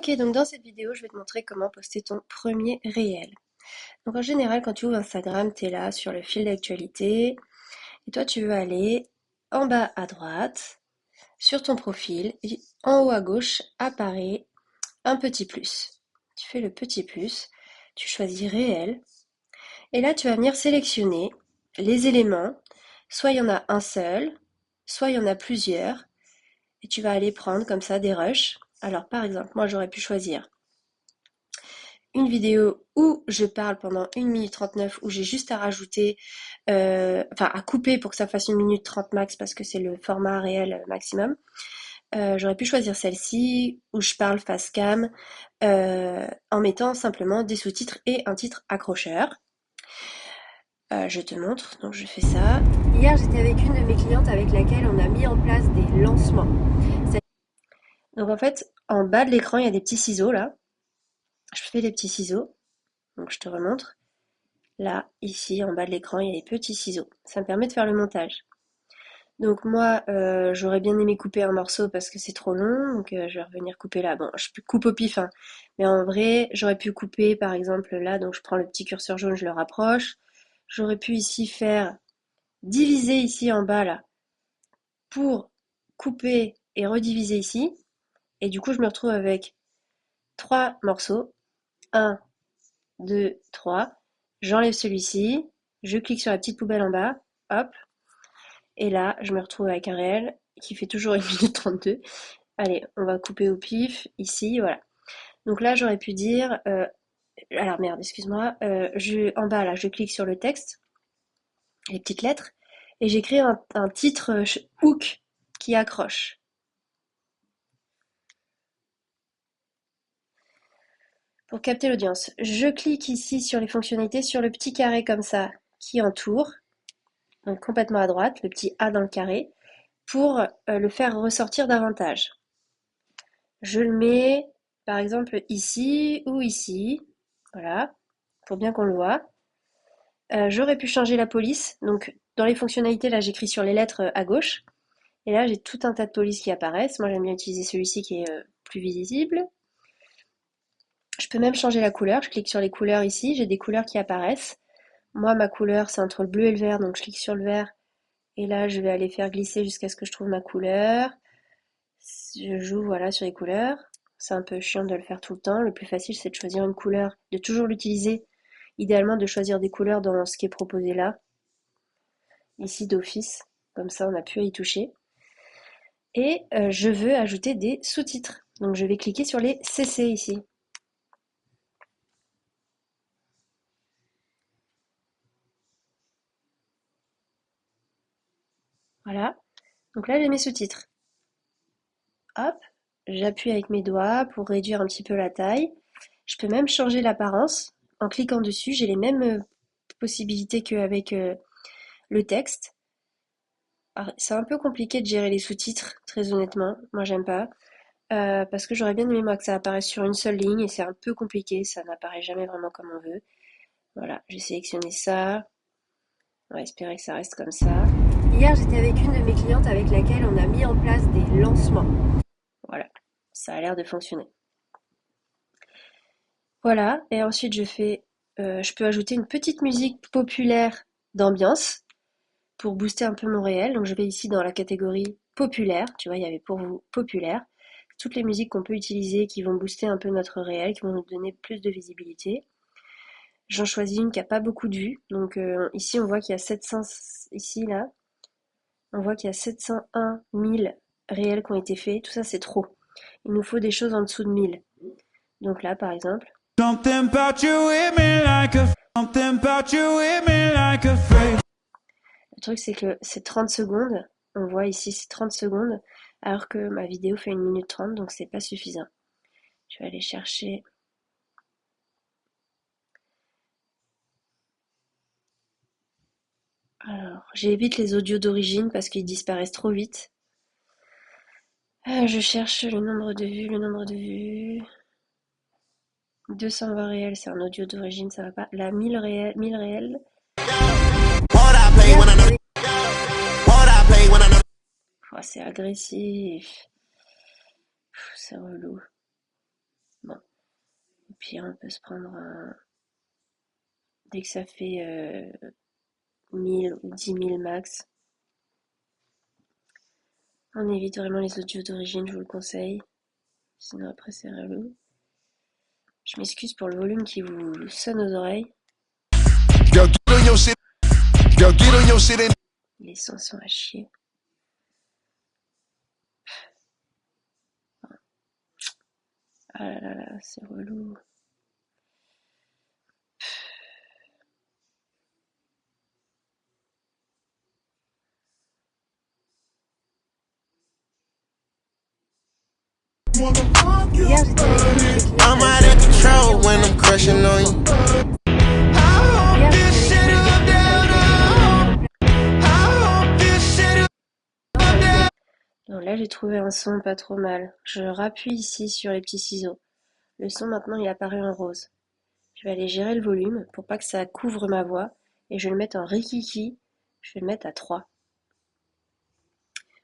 Ok, donc dans cette vidéo, je vais te montrer comment poster ton premier réel. Donc en général, quand tu ouvres Instagram, tu es là sur le fil d'actualité et toi, tu veux aller en bas à droite, sur ton profil, et en haut à gauche apparaît un petit plus. Tu fais le petit plus, tu choisis réel et là, tu vas venir sélectionner les éléments. Soit il y en a un seul, soit il y en a plusieurs et tu vas aller prendre comme ça des rushs. Alors par exemple, moi j'aurais pu choisir une vidéo où je parle pendant 1 minute 39 où j'ai juste à rajouter, enfin à couper pour que ça fasse 1 minute 30 max parce que c'est le format réel maximum. J'aurais pu choisir celle-ci où je parle face cam en mettant simplement des sous-titres et un titre accrocheur. Je te montre, donc je fais ça. Hier j'étais avec une de mes clientes avec laquelle on a mis en place des lancements. Donc en fait, en bas de l'écran, il y a des petits ciseaux là. Je fais les petits ciseaux, donc je te remontre. Là, ici, en bas de l'écran, il y a les petits ciseaux. Ça me permet de faire le montage. Donc moi, j'aurais bien aimé couper un morceau parce que c'est trop long, donc je vais revenir couper là. Bon, je coupe au pif, hein. Mais en vrai, j'aurais pu couper par exemple là, donc je prends le petit curseur jaune, je le rapproche. J'aurais pu ici faire diviser ici en bas là, pour couper et rediviser ici. Et du coup, je me retrouve avec 3 morceaux. 1, 2, 3. J'enlève celui-ci, je clique sur la petite poubelle en bas, hop, et là, je me retrouve avec un réel qui fait toujours 1 minute 32. Allez, on va couper au pif, ici, voilà. Donc là, j'aurais pu dire, alors merde, excuse-moi, en bas, là, je clique sur le texte, les petites lettres, et j'écris un titre hook qui accroche. Pour capter l'audience, je clique ici sur les fonctionnalités, sur le petit carré comme ça, qui entoure, donc complètement à droite, le petit A dans le carré, pour le faire ressortir davantage. Je le mets par exemple ici ou ici, voilà, pour bien qu'on le voit. J'aurais pu changer la police, donc dans les fonctionnalités là j'écris sur les lettres à gauche, et là j'ai tout un tas de polices qui apparaissent. Moi j'aime bien utiliser celui-ci qui est plus visible. Je peux même changer la couleur, je clique sur les couleurs ici, j'ai des couleurs qui apparaissent. Moi ma couleur c'est entre le bleu et le vert, donc je clique sur le vert, et là je vais aller faire glisser jusqu'à ce que je trouve ma couleur. Je joue voilà sur les couleurs. C'est un peu chiant de le faire tout le temps. Le plus facile, c'est de choisir une couleur, de toujours l'utiliser. Idéalement, de choisir des couleurs dans ce qui est proposé là. Ici, d'office. Comme ça, on n'a plus à y toucher. Et je veux ajouter des sous-titres. Donc, je vais cliquer sur les CC ici. Voilà. Donc là, j'ai mes sous-titres. Hop. J'appuie avec mes doigts pour réduire un petit peu la taille. Je peux même changer l'apparence. En cliquant dessus, j'ai les mêmes possibilités qu'avec le texte. C'est un peu compliqué de gérer les sous-titres, très honnêtement. Moi, j'aime pas. Parce que j'aurais bien aimé moi que ça apparaisse sur une seule ligne et c'est un peu compliqué, ça n'apparaît jamais vraiment comme on veut. Voilà, j'ai sélectionné ça. On va espérer que ça reste comme ça. Hier, j'étais avec une de mes clientes avec laquelle on a mis en place des lancements. Voilà, ça a l'air de fonctionner. Voilà, et ensuite je peux ajouter une petite musique populaire d'ambiance pour booster un peu mon réel. Donc je vais ici dans la catégorie populaire, tu vois, il y avait pour vous populaire. Toutes les musiques qu'on peut utiliser qui vont booster un peu notre réel, qui vont nous donner plus de visibilité. J'en choisis une qui n'a pas beaucoup de vues. Donc ici on voit qu'il y a 700, ici là, on voit qu'il y a 701 000 réels qui ont été faits. Tout ça c'est trop. Il nous faut des choses en dessous de 1000. Donc là par exemple. Le truc c'est que c'est 30 secondes. On voit ici c'est 30 secondes. Alors que ma vidéo fait 1 minute 30, donc c'est pas suffisant. Je vais aller chercher. Alors, j'évite les audios d'origine parce qu'ils disparaissent trop vite. Je cherche le nombre de vues, 220 réels, c'est un audio d'origine, ça va pas. Là, 1000 réels, 1000 réels. Oh, c'est agressif. C'est relou. Puis on peut se prendre dès que ça fait 1000 ou 10 000 max. On évite vraiment les audios d'origine, je vous le conseille. Sinon après c'est relou. Je m'excuse pour le volume qui vous sonne aux oreilles. Les sons sont à chier. Ah là là là, c'est relou. Hier j'étais avec I'm out of control when I'm crushing on you. Donc là j'ai trouvé un son pas trop mal. Je rappuie ici sur les petits ciseaux. Le son maintenant il apparaît en rose. Je vais aller gérer le volume pour pas que ça couvre ma voix et je vais le mettre en rikiki. Je vais le mettre à 3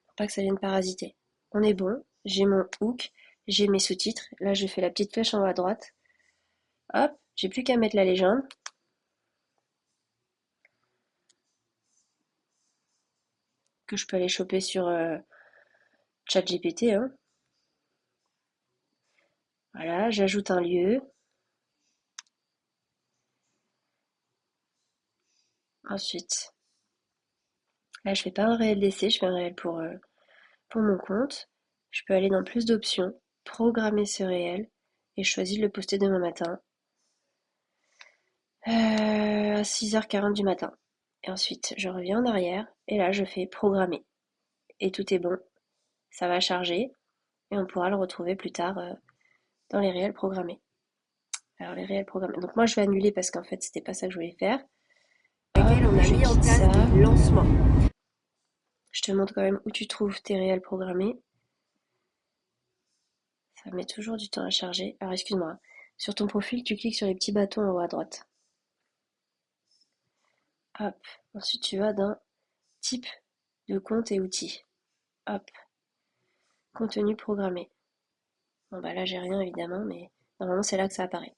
pour pas que ça vienne parasiter. On est bon, j'ai mon hook, j'ai mes sous-titres. Là je fais la petite flèche en haut à droite. Hop, j'ai plus qu'à mettre la légende. Que je peux aller choper sur ChatGPT. Hein. Voilà, j'ajoute un lieu. Ensuite, là je fais pas un réel d'essai, je fais un réel pour mon compte. Je peux aller dans plus d'options, programmer ce réel et je choisis de le poster demain matin à 6h40 du matin. Et ensuite, je reviens en arrière et là je fais programmer. Et tout est bon, ça va charger et on pourra le retrouver plus tard dans les réels programmés. Alors les réels programmés. Donc moi je vais annuler parce qu'en fait c'était pas ça que je voulais faire. Lequel on a mis en place des lancements. Je te montre quand même où tu trouves tes réels programmés. Ça met toujours du temps à charger. Alors excuse-moi. Sur ton profil, tu cliques sur les petits bâtons en haut à droite. Hop. Ensuite, tu vas dans type de compte et outils. Hop. Contenu programmé. Bon bah là j'ai rien évidemment, mais normalement c'est là que ça apparaît.